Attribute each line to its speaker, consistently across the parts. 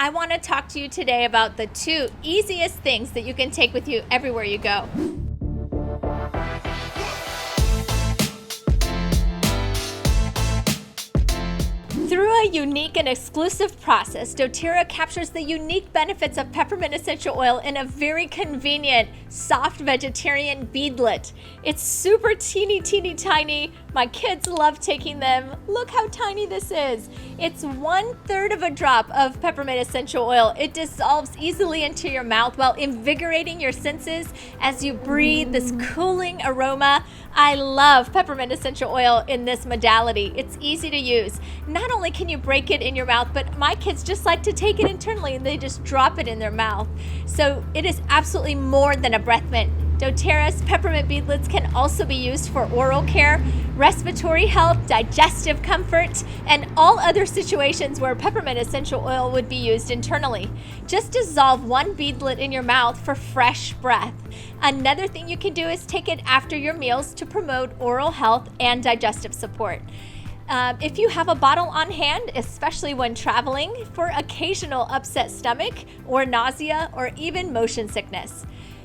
Speaker 1: I want to talk to you today about the 2 easiest things that you can take with you everywhere you go. Through a unique and exclusive process, doTERRA captures the unique benefits of peppermint essential oil in a very convenient, soft vegetarian beadlet. It's super teeny tiny. My kids love taking them. Look how tiny this is. It's 1/3 of a drop of peppermint essential oil. It dissolves easily into your mouth while invigorating your senses as you breathe this cooling aroma. I love peppermint essential oil in this modality. It's easy to use. Not only can you break it in your mouth, but my kids just like to take it internally and they just drop it in their mouth. So it is absolutely more than a breath mint. doTERRA's peppermint beadlets can also be used for oral care, respiratory health, digestive comfort, and all other situations where peppermint essential oil would be used internally. Just dissolve 1 beadlet in your mouth for fresh breath. Another thing you can do is take it after your meals to promote oral health and digestive support. If you have a bottle on hand, especially when traveling, for occasional upset stomach or nausea or even motion sickness.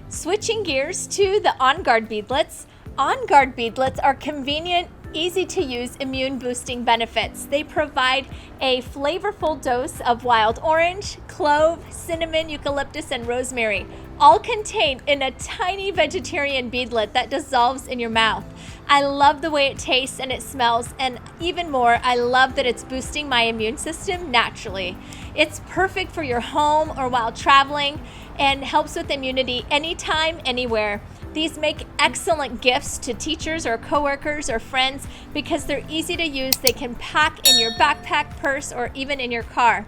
Speaker 1: Switching gears to the On Guard beadlets. On Guard beadlets are convenient, easy to use immune boosting benefits. They provide a flavorful dose of wild orange, clove, cinnamon, eucalyptus, and rosemary, all contained in a tiny vegetarian beadlet that dissolves in your mouth. I love the way it tastes and it smells, and even more, I love that it's boosting my immune system naturally. It's perfect for your home or while traveling and helps with immunity anytime, anywhere. These make excellent gifts to teachers or coworkers or friends because they're easy to use. They can pack in your backpack, purse, or even in your car.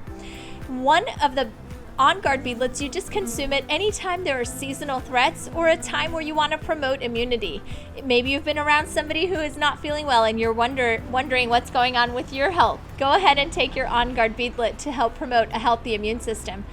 Speaker 1: One of the On Guard beadlets, you just consume it anytime there are seasonal threats or a time where you want to promote immunity. Maybe you've been around somebody who is not feeling well and you're wondering what's going on with your health. Go ahead and take your On Guard beadlet to help promote a healthy immune system.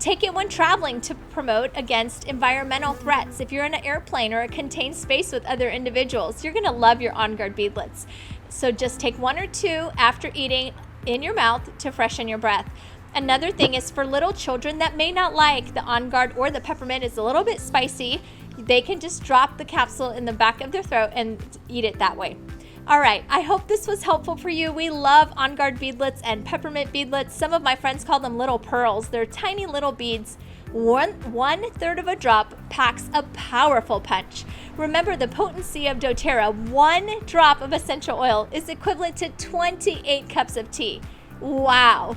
Speaker 1: Take it when traveling to promote against environmental threats. If you're in an airplane or a contained space with other individuals, you're going to love your On Guard beadlets. So just take 1 or 2 after eating in your mouth to freshen your breath. Another thing is for little children that may not like the On Guard or the peppermint is a little bit spicy, they can just drop the capsule in the back of their throat and eat it that way. All right, I hope this was helpful for you. We love On Guard beadlets and peppermint beadlets. Some of my friends call them little pearls. They're tiny little beads. 1/3 of a drop packs a powerful punch. Remember, the potency of doTERRA, 1 drop of essential oil is equivalent to 28 cups of tea. Wow.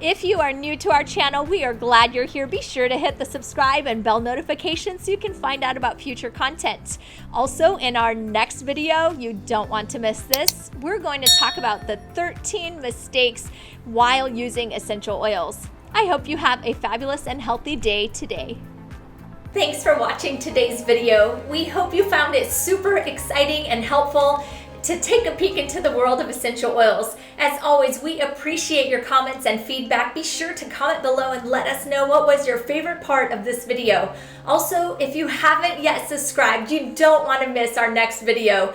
Speaker 1: If you are new to our channel, we are glad you're here. Be sure to hit the subscribe and bell notification so you can find out about future content. Also, in our next video, you don't want to miss this, we're going to talk about the 13 mistakes while using essential oils. I hope you have a fabulous and healthy day today. Thanks for watching today's video. We hope you found it super exciting and helpful to take a peek into the world of essential oils. As always, we appreciate your comments and feedback. Be sure to comment below and let us know what was your favorite part of this video. Also, if you haven't yet subscribed, you don't want to miss our next video.